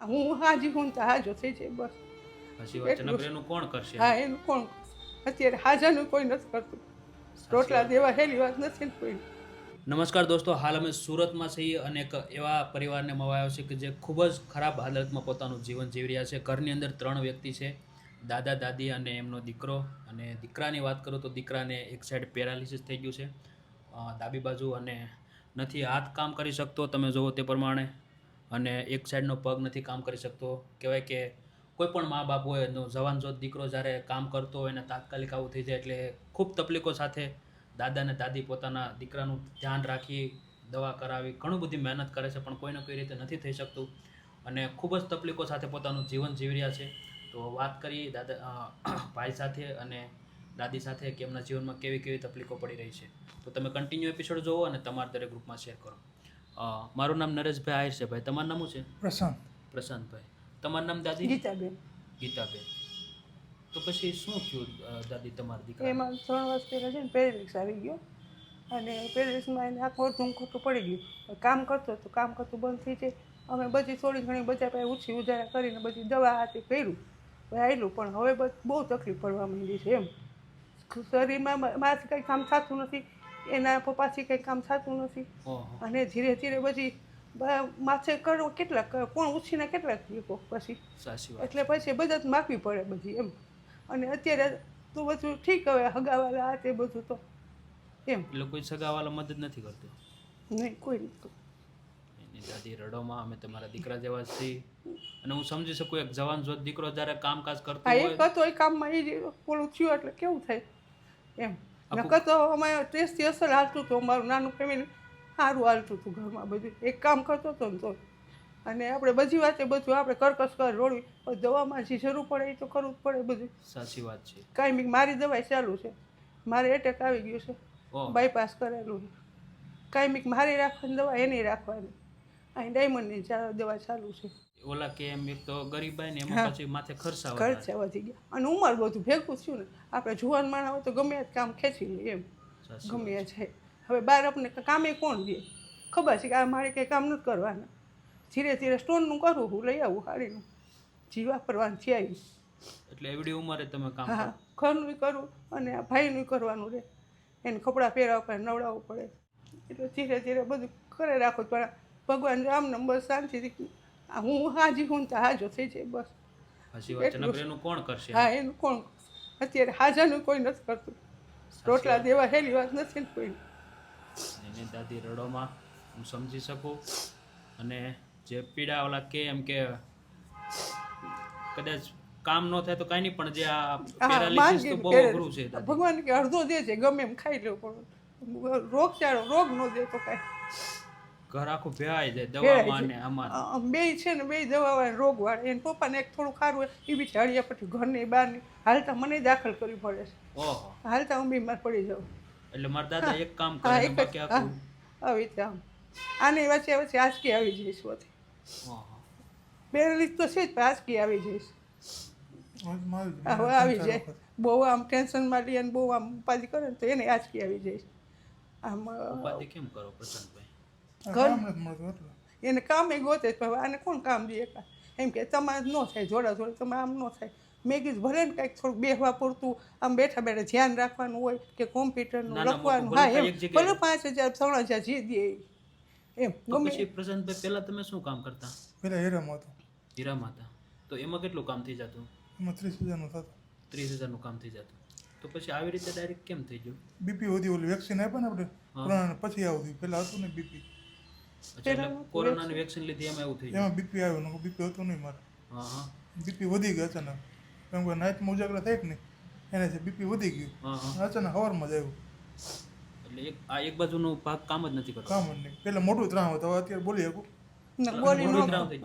હું હાજી હું તો હાજો થઈ જાય બસ. પછી અચાનક એનું કોણ કરશે? હા, એનું કોણ અત્યારે હાજાનું કોઈ નથી કરતું. રોટલા દેવા હેલી વાત નથી ને કોઈ. નમસ્કાર દોસ્તો, હાલ અમે સુરતમાં છીએ અને એક એવા પરિવારને મળવા છે કે જે ખૂબ જ ખરાબ હાલતમાં પોતાનું જીવન જીવી રહ્યા છે. ઘરની અંદર 3 વ્યક્તિ છે, દાદા દાદી અને એમનો દીકરો. અને દીકરાની વાત કરું તો દીકરાને એક સાઈડ પેરાલિસિસ થઈ ગયું છે, ડાબી બાજુ, અને નથી હાથ કામ કરી શકતો તમે જુઓ તે પ્રમાણે, અને એક સાઈડનો પગ નથી કામ કરી શકતો. કહેવાય કે કોઈ પણ મા બાપ હોય એનો જવાનજોત દીકરો જ્યારે કામ કરતો હોય અને તાત્કાલિક આવું થઈ જાય એટલે ખૂબ તકલીફો સાથે દાદા અને દાદી પોતાના દીકરાનું ધ્યાન રાખી દવા કરાવી ઘણું બધી મહેનત કરે છે, પણ કોઈને કોઈ રીતે નથી થઈ શકતું અને ખૂબ જ તકલીફો સાથે પોતાનું જીવન જીવી રહ્યા છે. તો વાત કરી ભાઈ સાથે અને દાદી સાથે કે એમના જીવનમાં કેવી કેવી તકલીફો પડી રહી છે. તો તમે કન્ટિન્યુ એપિસોડ જોવો અને તમારા દરેક ગ્રુપમાં શેર કરો. મારું નામ નરેશભાઈ આહિર છે. ભાઈ, તમારું નામ શું છે? પ્રશાંતભાઈ. તમારું નામ દાદી? ગીતાબેન. ગીતાબેન. તો પછી શું થયું દાદી તમારા દીકરા? એમાં 3 વર્ષ પહેલાં છે ને પેરેલિક્સ આવી ગયો અને પેરેલિક્સમાં એને આખું અડધું ખોટું પડી ગયું. કામ કરતો તો કામ કરતું બંધ થઈ જાય. અમે બધી થોડી ઘણી બધા પાસે ઓછી ઉજારા કરીને બધી દવા હાથે કર્યું, આવેલું, પણ હવે બહુ તકલીફ પડવા માંડી છે. એમ શરીરમાં મારાથી કંઈ કામ થતું નથી, એના પપ્પાથી કંઈ કામ થતું નથી. અને ધીરે ધીરે બધી માથે કરો કેટલાક કોણ ઉછીને કેટલાક લોકો પછી એટલે પછી બધા જ માપવી પડે બધી એમ. અને અત્યારે તો બધું ઠીક, હવે હગાવાલા આ તે બધું તો એમ. એટલે કોઈ સગાવાલા મદદ નથી કરતો? નહીં, કોઈ નથી. એની દાદી રડોમાં અમે તમારા દીકરા જેવા છીએ અને હું સમજી શકું એક જવાન જોત દીકરો જ્યારે કામકાજ કરતો હોય. એક હતો એ કામમાં એ પૂરું થયું એટલે કેવું થાય એમ. નકર તો અમારે 30થી અસર હાલતું હતું, અમારું નાનું ફેમિલી સારું હાલતું હતું ઘરમાં. બધું એક કામ કરતો હતો ને તો. અને આપણે બધી વાતે બધું આપણે કરકસ કર રોડવી, દવામાં જે જરૂર પડે એ તો કરવું જ પડે બધું. સાચી વાત છે. કાંઈ મારી દવાઈ ચાલુ છે, મારે એટેક આવી ગયું છે, બાયપાસ કરેલું છે. કાંઈ મારી રાખવાની દવા એની રાખવાની, અહીં ડાયમંડની દવા ચાલુ છે. ઓલા કે એમ એક તો ગરીબાઈ ને એમાં પછી માથે ખર્ચા વધી ગયા અને ઉંમર બધું ભેગું થયું ને. આપણે જુવાન માણસ હોય તો ગમે તે કામ ખેંચી લે એમ, ગમે છે. હવે બહાર આપણે કામે કોણ દે? ખબર છે કે આ મારે કંઈ કામ નથી કરવાના. ધીરે ધીરે સ્ટોનનું કરવું, હું લઈ આવું હાડીનું, જી વાપરવાનું છે આવી. એટલે એવડી ઉંમરે તમે કામ? હા, ઘરનું કરવું અને આ ભાઈનું કરવાનું રહે. એને કપડાં પહેરાવવા પડે, નવડાવવું પડે, એટલે ધીરે ધીરે બધું કરે રાખવું. પણ ભગવાન રામને બસ શાંતિથી હું હાજી હું તો હાજો થઈ જાય બસ. એનું કોણ કરશે? હા, એનું કોણ અત્યારે હાજાનું કોઈ નથી કરતું. રોટલા દેવા હેલી વાત નથી ને કોઈ. એની દાદી રડોમાં હું સમજી શકું. અને જે પીડા ઓલા કે એમ કે કદાચ કામ ન થાય તો કાંઈ નહીં, પણ જે આ પેરાલિસિસ તો બહુ અઘરું છે. ભગવાન કે અડધો દે છે, ગમે એમ ખાઈ લો, પણ રોગ ન દે તો કાંઈ. ઘર આખું ભેળાઈ જાય દવામાં ને આમાં. બે છે ને, બે દવાવાળા રોગ વાળા. એને પપ્પાને એક થોડું ખારું હોય એ બી હળિયા પછી ઘરની બહારની હાલતા મને દાખલ કરવી પડે છે. ઓહો, હાલતા હું બીમાર પડી જાઉં. એટલે મારા દાદા એક કામ કરે બાકી આખું આવી રીતે આમ આની વચ્ચે વચ્ચે આંચકી આવી જઈશ બધી. પેરેલિસ તો છે જ, પણ આંચકી આવી જઈશ. હવે આવી જાય બહુ આમ ટેન્શનમાં લઈએ ને બહુ આમ ઉપાધિ કરે ને તો એને આંચકી આવી જાય. આમ ઉપાધિ કેમ કરો પ્રશાંતભાઈ? એને કામ એ ગોતે, પણ આને કોણ કામ દે? એમ કે તમારે ન થાય જોડા જોડે, તમે આમ ન થાય. મેં કીધું ભલે ને કંઈક થોડુંક બેસવા પૂરતું આમ બેઠા બેઠા ધ્યાન રાખવાનું હોય કે કોમ્પ્યુટરનું લખવાનું. હા, એમ ભલે 5,000 3,000 જે દે એમ ગમે. પછી પ્રશાંતભાઈ પહેલા તમે શું કામ કરતા? પેલા હીરામાં હતો. હીરામાં હતા તો એમાં કેટલું કામ થઈ જતું? એમાં 30,000નું થતું. 30,000નું કામ થઈ જતું. તો પછી આવી રીતે ડાયરેક્ટ કેમ થઈ ગયું? બીપી વધી, ઓલું વેક્સિન આપ્યા ને આપણે કોરોના પછી આવું થયું. પહેલાં હતું ને બીપી. એટલે કોરોનાની વેક્સિન લીધી એમાં એવું થઈ ગયું? એમાં બીપી આવ્યું, બીપી હતું નહીં મારે. હા, બીપી વધી ગયું અચાનક. કેમ કે નાઇટમાં ઉજાગરા થાય કે નહીં, એનાથી બીપી વધી ગયું. અચાનક સવારમાં જ આવ્યું. એટલે એક બાજુનો ભાગ કામ જ નથી કરતો? કામ જ નહીં. પહેલાં મોટું ત્રાણ હતું, હવે અત્યારે બોલી શકું.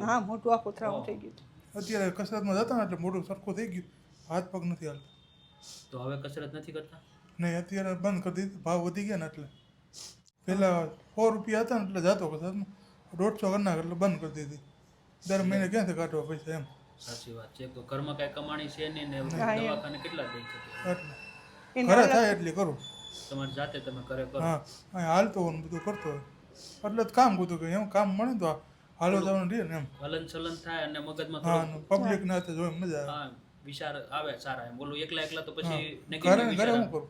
હા, મોટું આખું ત્રાણ થઈ ગયું. અત્યારે કસરતમાં જતા ને એટલે મોટું સરખું થઈ ગયું, હાથ પગ નથી હાલતા. તો હવે કસરત નથી કરતા? નહીં, અત્યારે બંધ કરી દીધી, ભાવ વધી ગયા ને એટલે. પહેલાં 100 રૂપિયા હતા ને એટલે જતો કસરતમાં, 150 કરી નાખે એટલે બંધ કરી દીધી. દર મહિને ક્યાંથી કાઢવા પૈસા એમ. સાચી વાત છે. તો ઘરમાં કાંઈ કમાણી છે નહીં ને દવાખાને કેટલા દઈ શકે? એટલે ઘરે થાય એટલી કરું. તમારી જાતે તમે ઘરે કરો? હા, હાલતો હોય ને બધું કરતો હોય એટલે જ કામ કીધું કે એમ કામ મળે તો હાલો જવાનું રહે ને એમ. હલન ચલન થાય અને મગજમાં હા, થોડું પબ્લિક ના હાથે જોઈ મજા આવે. હા વિચાર આવે સારા એમ. બોલું એકલા એકલા તો પછી ઘરે નેગેટિવ ઘરે વિચાર હું આવે. કરું?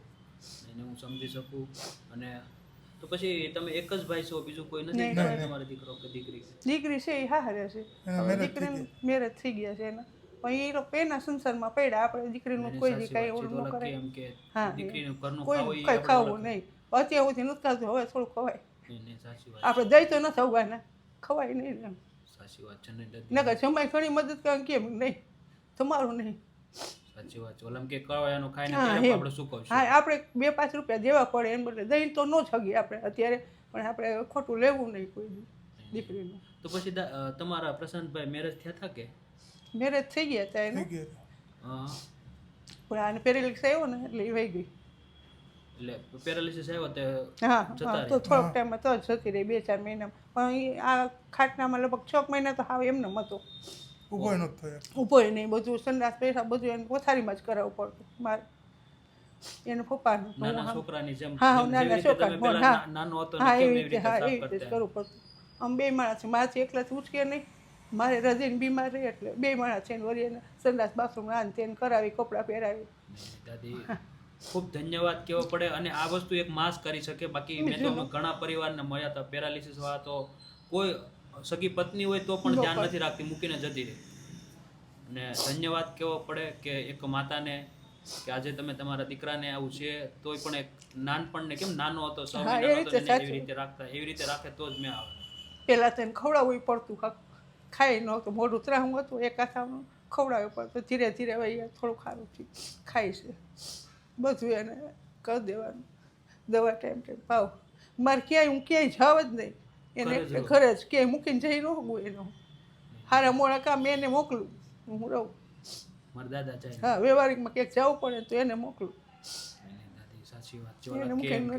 એને હું સમજી શકું. અને તો પછી તમે એક જ ભાઈ છો, બીજું કોઈ નથી નહીં, ઘરે નહીં. તમારો દીકરો કે દીકરી? દીકરી છે એ હારે છે. એના હવે marriage થઈ દીકરીને મેરેજ થઈ ગયા છે એના, પણ એ લોકો એના સંસારમાં પડ્યા. આપણે દીકરીનું એને કોઈ દી સાચી કાંઈ વાત છે. તો ઓલું ન અલગ કરાય. કેમ કે હા, દીકરીનું ઘરનું કોઈ ખાવું ઈ કંઈ આપણે ખાવું ઓળખે. નહીં. અત્યાર સુધી નથી ખાતું, હવે થોડું ખવાય. એને સાચી વાત આપણે દઈ તો નથી આવવાના, ખવાય નહીં એમ. સાચી વાત છે. નહીં દાદી, નકર જમાઈ ઘણી મદદ કરે કેમ નહીં, તમારું નહીં. સાચી વાત છે. ઓલામ કે કવાયાનું ખાઈને હા, ત્યારે એમ. આપણે શું કહું હા, આપણે 2-5 રૂપિયા દેવા પડે એમ બદલે દહીં તો ન છગીએ આપણે અત્યારે, પણ આપણે ખોટું લેવું નહીં કોઈ દી દીકરીનું. તો પછી તમારા પ્રશાંતભાઈ મેરેજ થયા હતા કે? મેરેજ થઈ ગયા હતા એને, થઈ ગયા. હા. પણ આને પેરેલિક્સ આવ્યો ને એટલે એ વહી ગઈ. એટલે પેરાલિસિસ આવ્યો તે હા જતા હા, તો રહ્યા. થોડોક ટાઈમમાં તો જ જતી રહી 2-4 મહિનામાં. પણ એ આ ખાટનામાં લગભગ 6 મહિના તો હાવ એમને હતો. ઊભો નથી થયો. ઊભોય નહીં, બધું સંડાસ પેશાબ બધું એને કોથારીમાં જ કરાવવું પડતું મારે. એને પપ્પાનું તો હું નાના આમ- છોકરાની જેમ હા, જેમ નાના જેવી રીતે છોકરા, તમે પહેલા હા. નાનો હતો ને હા, કેમ એવી એવી રીતે, રીતે હા, સાફ એવી રીતે જ કરતા. કરવું પડતું. આમ 2 માણસ છે, મારાથી એકલાથી ઉચકે નહીં. મારે રજીને બીમાર રહી એટલે 2 માણસ છે ને વળી એને સંડાસ બાથરૂમ આને તેને કરાવી, કપડાં પહેરાવી. નહીં, દાદી ખૂબ ધન્યવાદ કહેવો પડે. અને આ વસ્તુ એક માસ કરી શકે. બાકી મેં તો ઘણા પરિવારને મળ્યા હતા પેરાલિસિસ વાળા, તો કોઈ સગી પત્ની હોય તો પણ ધ્યાન નથી રાખતી, મૂકીને જતી રહી. અને ધન્યવાદ કહેવો પડે કે એક માતાને કે આજે તમે તમારા દીકરાને આવું છે તોય પણ એક નાનપણને કેમ નાનો હતો 6 હા, એ મહિનાનો રીતે હતો એને સાચું. એવી રીતે રાખતા, એવી રીતે રાખે તો જ મેં આવે. પહેલાં તો એને ખવડાવવું પડતું, ખાઈ નહોતું, મોઢું ત્રાહું હતું, એક હાથાનું ખવડાવવું પડતું. ધીરે ધીરે હવે થોડું ખારું થયું, ખાય છે બધું, એને કરી દેવાનું. દવા ટાઈમ ભાવ. મારે ક્યાંય હું ક્યાંય જાવ જ નહીં, એને ઘરે જ રહો. ઘરે જ ક્યાંય મૂકીને જઈ ન શકું એનો. હારા મોડા કામ એને મોકલું, હું રહું. મારા દાદા જાય. હા, વ્યવહારિકમાં ક્યાંક જવું પડે તો એને મોકલું. નહીં, દાદી સાચી વાત છે. એને ઓલા મૂકીને કેમ કે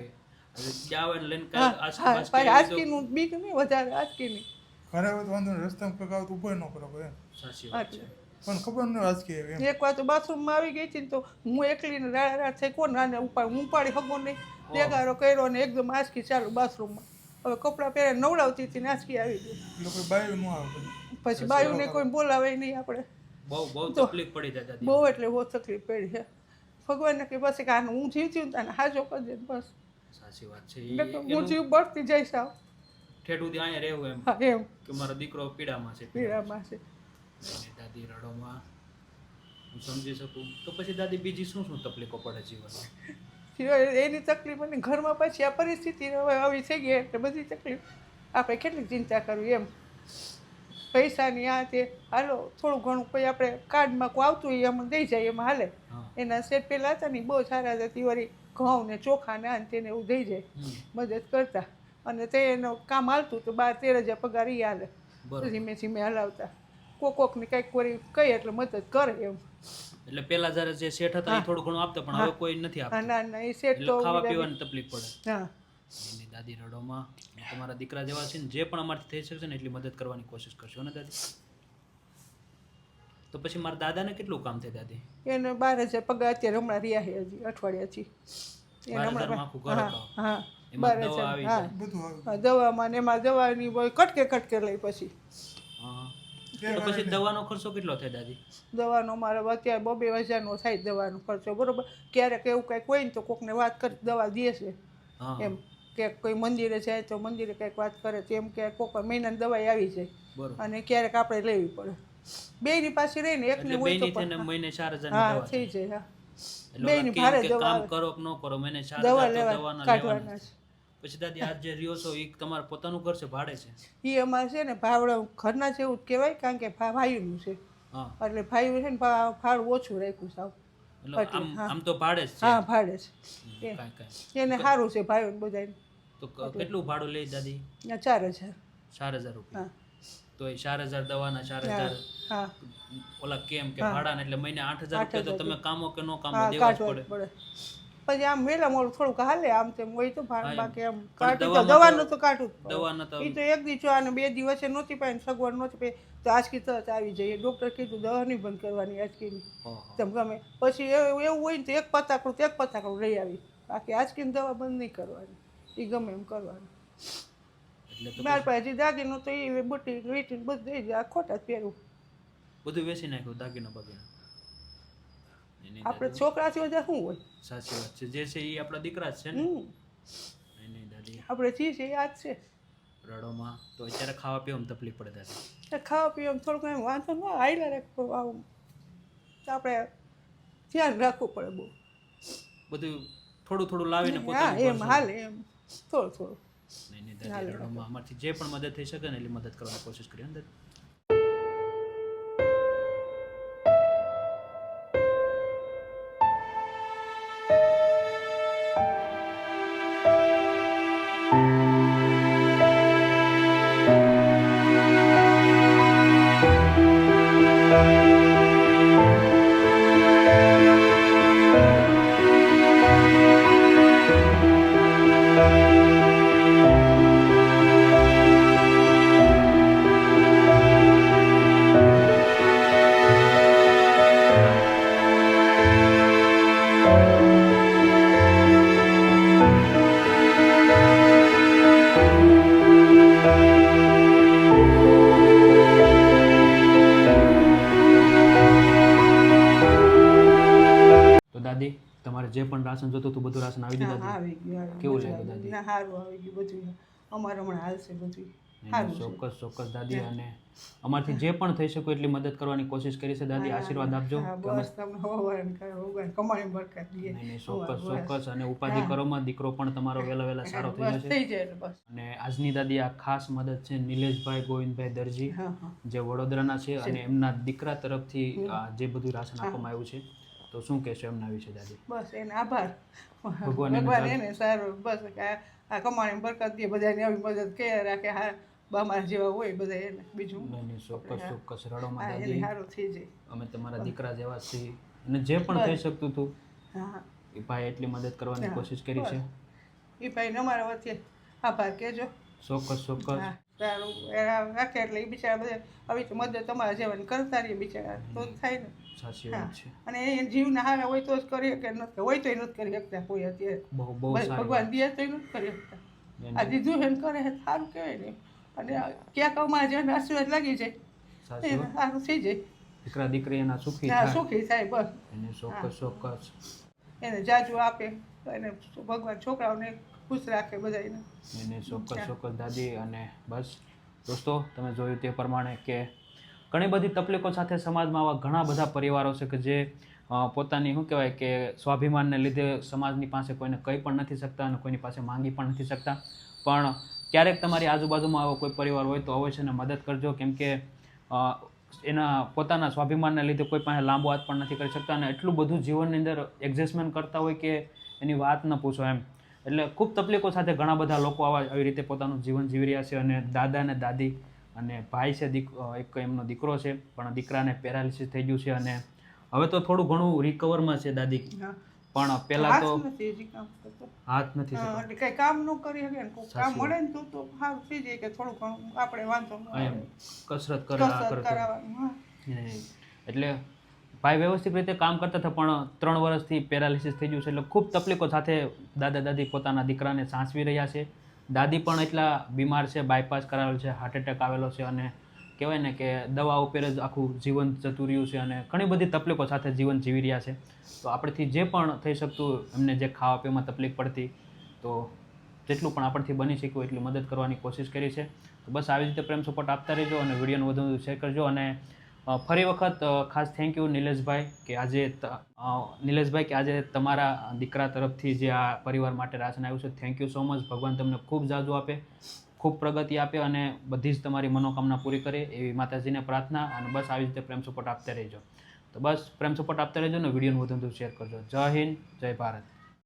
હવે જાવ એને લઈને હા કાલ હા, આસપાસ પાછી કે આજકીનું બીક નહીં, વધારે આજકીની. ઘરે હોય તો વાંધો નહીં, રસ્તામાં કંઈક આવે તો ઊભો ન કરો એમ. સાચી વાત છે. પણ ખબર ન આજકી એમ. એક વાર તો બાથરૂમમાં આવી ગઈ હતી ને તો હું એકલીને રાત થઈ કોણ નાને હું ઉપાડી શકું નહીં. દેગારો કર્યો ને એકદમ આંચકી ચાલુ બાથરૂમમાં. હવે કપડાં પહેરે નવડાવતી હતી ને આંચકી આવી ગઈ. એ લોકો બાયું ન આવે. પછી બાયુને કોઈ બોલાવે નહીં આપણે. બહુ તો તકલીફ પડી જાય દાદી. બહુ એટલે બહુ તકલીફ પડી છે. ભગવાનને કે બસ કે આનું હું જીવતી ને આને હાજો કરજે ને બસ. સાચી વાત છે. એટલે તો હું જીવ બળતી જઈશ આવ. ઠેઠ સુધી અહીંયા રહેવું એમ હા, એમ કે મારો દીકરો પીડામાં છે. પીડામાં છે. નહીં, દાદી રડોમાં હું સમજી શકું. તો પછી દાદી બીજી શું શું તકલીફો પડે જીવનમાં? એની તકલીફ અને ઘરમાં પછી આ પરિસ્થિતિ હવે આવી થઈ ગઈ એટલે બધી તકલીફ. આપણે કેટલી ચિંતા કરવી એમ. પૈસાની આ તે હાલો થોડું ઘણું કોઈ આપણે કાર્ડમાં કોઈ આવતું હોય એમાં દઈ જાય એમાં હાલે. હા. એના સેટ પહેલાં હતા ને બહુ સારા હતા, તિવારી ઘઉં ને ચોખા ને આ ને તેને એવું દઈ જાય, મદદ કરતા. અને તે એનું કામ હાલતું તો 12-13 હજાર પગાર એ હાલે. બરોબર. ધીમે ધીમે હલાવતા. કોકને કંઈક કોઈ કહે એટલે મદદ કરે એમ. એટલે પેલા જ્યારે જે શેઠ હતા એ થોડું ઘણું આપતા, પણ હવે કોઈ નથી હા, આપતું. ના ના એ સેટ એટલે તો ખાવા પીવાની તકલીફ પડે. હા. એની દાદી રડોમાં તમારા દીકરા જેવા છે ને, જે પણ અમારથી થઈ શકશે ને એટલી મદદ કરવાની કોશિશ કરશો ને દાદી? તો પછી મારા દાદાને કેટલું કામ થાય દાદી? એને 12,000 પગાર અત્યારે હમણાં રહ્યા છે હજી અઠવાડિયાથી. 12,000 માં આખું ઘર હા અપાવો. હા, એમાં 12,000, દવા આવી હા. જાય. બધું આવે. હા, દવામાં ને એમાં દવાની હોય કટકે લઈ પછી. હા. તો પછી દવાનો ખર્ચો કેટલો થાય દાદી? દવાનો મારે અત્યારે 2,000-2,000નો થાય દવાનો ખર્ચો, બરોબર. ક્યારેક એવું કંઈક હોય ને તો કોકને વાત કરી દવા દે છે હા. એમ. કે કોઈ મંદિરે જાય તો મંદિરે કંઈક વાત કરે તો એમ કે કોક મહિનાની દવાઈ આવી જાય. બરોબર. અને ક્યારેક આપણે લેવી પડે. બેયની પાછી રહીને એકને એટલે હોય તો બેયની થઈને પણ મહિને 4,000 ની હા દવા થઈ થાય. જાય. હા, એટલે બેયની ઓલા ભારે કેમ કે દવા કામ આવે. કરો કે ન કરો, મહિને 4,000 દવા તો લેવા દવાના કાઢવાના લેવાના છે. છે. પછી દાદી આજ જે રહ્યો છો એ તમારું પોતાનું ઘર છે ભાડે છે? એ અમારે છે ને ભાવડા ઘરના જેવું જ કહેવાય, કારણ કે ભાઈનું છે હા. એટલે ભાઈ છે ને ભાડું ઓછું રાખ્યું સાવ. એટલે એટલે, હા. આમ તો ભાડે જ છે. હા, ભાડે છે. કાંઈ એને સારું છે ભાઈઓને બધાને. તો કેટલું ભાડું લે દાદી? 4,000. 4,000 રૂપિયા. હા તો એ 4,000 દવાના, 4,000 હા ઓલા કેમ કે હા. ભાડાના, એટલે મહિને 8,000 રૂપિયા તો 8,000 તમે કામો કે ન કામો હા, દેવા જ કાઢવા જ પડે. પડે. પછી આમ વહેલા મોડું થોડુંક હાલે આમ તેમ હોય તો ભાડું, હા, એમ. બાકી આમ પણ કાઢવું તો દવામાં દવાનું તો- તો કાઢવું જ પડે. દવાના તો એ તો એક દી જો આને 2 દિવસે નહોતી પાઈ ને સગવડ નહોતી પાઈ તો આજકી તરત આવી જઈએ. ડૉક્ટર કીધું દવા નહીં બંધ કરવાની આજકીની, ઓહો. તેમ ગમે. પછી એવું હોય ને તો એક પતાકડું લઈ આવી, બાકી આજકીની દવા બંધ નહીં કરવાની, એ ગમે એમ કરવાનું. એટલે તો મારા પાસે જે દાગીનો તો એ બુટી વીટીને બધું દઈ જાય ખોટા જ પહેરવું બધું વેચી નાખ્યું દાગીના બાગીના. નહીં, નહીં આપણે દાદી, છોકરાથી બધા શું હોય સાચી વાત છે. જે છે એ આપણા દીકરા જ છે ને. હમ નહીં નહીં દાદી, આપણે જે છે એ યાદ છે રડોમાં તો અત્યારે ખાવા પીવામાં તકલીફ પડે દાદી. એટલે ખાવા પીવામાં થોડુંક એમ વાંધો ન આયલા રાખવું આવું આપણે ધ્યાન રાખવું પડે બહુ બધું થોડું થોડું લાવીને હા પોતાનું એમ હાલે એમ થોડું થોડું નહીં નહીં દાદી, રડોમાં અમારથી જે પણ મદદ થઈ શકે ને એટલી મદદ કરવાની કોશિશ કરીએ ને દાદી. તો દાદી, તમારે જે પણ રાશન જોતું હતું બધું રાશન આવી હા દીધું? આવી ગયું આવી કેવું ગયું. લાગ્યું દાદી? ના સારું આવી ગયું બધું અમારે હમણાં હાલશે બધું નહીં, સારું નહીં, છે ચોક્કસ ચોક્કસ દાદી. અને અમારથી જે પણ થઈ શકે એટલી મદદ કરવાની કોશિશ કરી છે દાદી. આશીર્વાદ આપજો. હા બસ તમને હોવાને કરે હોવાને કમાણી બરકત દે નહીં નહીં, ચોક્કસ ચોક્કસ. અને ઉપાધિ કરોમાં દીકરો પણ તમારો વહેલા વહેલા સારો થઈ બસ જશે. થઈ જાય એટલે બસ અને આજની દાદી આ ખાસ મદદ છે નિલેશભાઈ ગોવિંદભાઈ દરજી, હા હા જે વડોદરાના છે અને એમના દીકરા તરફથી આ જે બધું રાશન આપવામાં આવ્યું છે. તો શું કહેશો એમના વિશે દાદી? બસ એને આભાર ભગવાન એને ભગવાન એને સારું બસ કે આ કમાણી બરકત દે બધાને આવી મદદ કરે રાખે હા અમારા જેવા હોય બધા એને બીજું નહીં નહીં, ચોક્કસ ચોક્કસ. રડોમાં હા એને દાદી, સારું થઈ જાય અમે તમારા દીકરા જેવા જ છીએ અને જે પણ થઈ શકતું હતું હા એ ભાઈ એટલી મદદ કરવાની કોશિશ કરી છે. એ ભાઈને અમારા વચ્ચે આભાર કહેજો ચોક્કસ ચોક્કસ. હા સારું એના રાખે એટલે એ બિચારા બધા આવી તો મદદ તમારા જેવાની કરતા રહીએ બિચારા તો જ થાય ને સાચી વાત છે. અને એ જીવના હારા હોય તો જ કરી શકે નથી હોય તો એ નથી કરી શકતા કોઈ અત્યારે બહુ બહુ બસ સારી ભગવાન દે તો એ નથી કરી શકતા નહીં, આ દીધું એને કરે છે સારું કહેવાય ને અને ક્યાંક અમારા જેને આશીર્વાદ લાગી જાય સાચી એને વાત. સારું થઈ જાય દીકરા દીકરી એના સુખી ના થાય સુખી થાય બસ એને ચોક્કસ ચોક્કસ. એને જાજુ આપે એને ભગવાન છોકરાઓને ખુશ રાખે બધાને એને ચોક્કસ ચોક્કસ દાદી. અને બસ દોસ્તો, તમે જોયું તે પ્રમાણે કે ઘણી બધી તકલીફો સાથે સમાજમાં આવા ઘણા બધા પરિવારો છે કે જે પોતાની શું કહેવાય કે સ્વાભિમાનને લીધે સમાજની પાસે કોઈને કંઈ પણ નથી શકતા અને કોઈની પાસે માંગી પણ નથી શકતા. પણ ક્યારેક તમારી આજુબાજુમાં આવો કોઈ પરિવાર હોય તો અવશ્ય એને મદદ કરજો, કેમ કે એના પોતાના સ્વાભિમાનને લીધે કોઈ પાસે લાંબો હાથ પણ નથી કરી શકતા અને એટલું બધું જીવનની અંદર એડજસ્ટમેન્ટ કરતા હોય કે એની વાત ન પૂછો એમ. એટલે ખૂબ તકલીફો સાથે ઘણા બધા લોકો આવી રીતે પોતાનું જીવન જીવી રહ્યા છે. અને દાદા અને દાદી અને ભાઈ છે, એક એમનો દીકરો છે, પણ દીકરાને પેરાલિસિસ થઈ ગયું છે અને હવે તો થોડું ઘણું રિકવરમાં છે દાદી. હા પણ પહેલાં તો હાથ નથી હજી કામ કરતો હાથ નથી હા, થતો. એટલે કઈ કામ ન કરી શકે ને કોઈ કામ મળે ને તો સારું થઈ જાય કે થોડું ઘણું આપણે વાંધો ન આવે. એમ કસરત કરે આ કસરત કરે તે. કરાવવાનું હા નહીં. એટલે ભાઈ વ્યવસ્થિત રીતે કામ કરતા હતા પણ 3 વર્ષથી પેરાલિસિસ થઈ ગયું છે. એટલે ખૂબ તકલીફો સાથે દાદા દાદી પોતાના દીકરાને સાચવી રહ્યા છે. દાદી પણ એટલા બીમાર છે, બાયપાસ કરાવેલ છે, હાર્ટ એટેક આવેલો છે અને કહેવાય ને કે દવા ઉપર જ આખું જીવન જતું રહ્યું છે અને ઘણી બધી તકલીફો સાથે જીવન જીવી રહ્યા છે. તો આપણેથી જે પણ થઈ શકતું, એમને જે ખાવા પીવામાં તકલીફ પડતી, તો જેટલું પણ આપણથી બની શક્યું એટલી મદદ કરવાની કોશિશ કરી છે. તો બસ આવી રીતે પ્રેમ સપોર્ટ આપતા રહેજો અને વિડીયોને વધુ વધુ શેર કરજો. અને ફરી વખત ખાસ થેન્ક યુ નિલેશભાઈ કે આજે તમારા દીકરા તરફથી જે આ પરિવાર માટે રાશન આવ્યું છે. Thank you so much. ભગવાન તમને ખૂબ જાજુ આપે, ખૂબ પ્રગતિ આપે અને બધી જ તમારી મનોકામના પૂરી કરે એવી માતાજીને પ્રાર્થના. અને બસ આવી રીતે પ્રેમ સપોર્ટ આપતા રહેજો. તો બસ પ્રેમ સપોર્ટ આપતા રહેજો ને વિડીયોને વધુ વધુ શેર કરજો. જય હિન્દ, જય ભારત.